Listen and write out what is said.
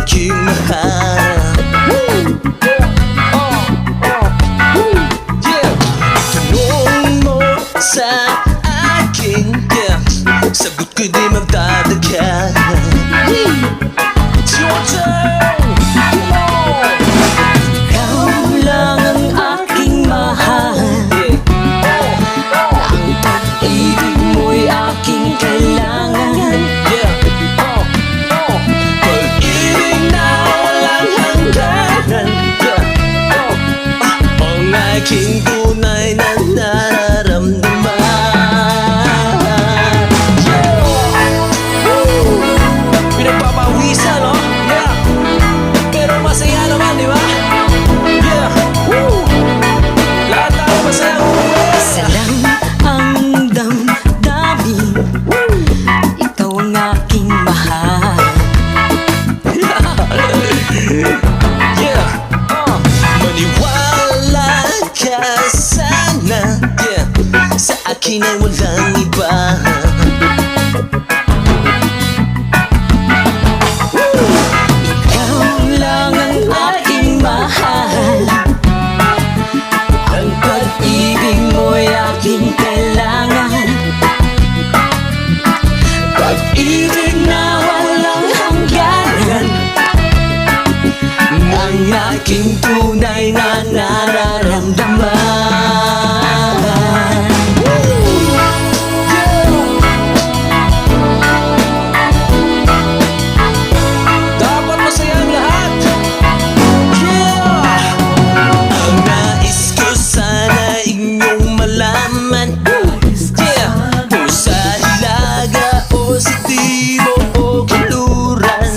aking mahal. Tanong mo sa akin, sagot ko di magdadagdag. It's your turn, come on. Ikaw lang ang aking mahal. Ang pag-ibig mo'y aking kailangan. Pag-ibig na walang hangganan, ang aking tunay na nararamdaman. Pinagpapawisan, no? Yeah. Pero masaya naman, di ba? Yeah. Woo. Lahat tayo masaya. Isa lang ang damdamin, ikaw ang aking mahal. Yeah. Maniwala ka sana, sa akin ay walang iba. Ikaw lang ang aking mahal. Ang pag-ibig mo'y aking kailangan. Pag-ibig na walang hangganan, ang aking tunay na nararamdaman. Dapat masaya ang lahat. Yeah. Ang nais ko sana inyong malaman, kung sa hilaga o sa timo o kanluran,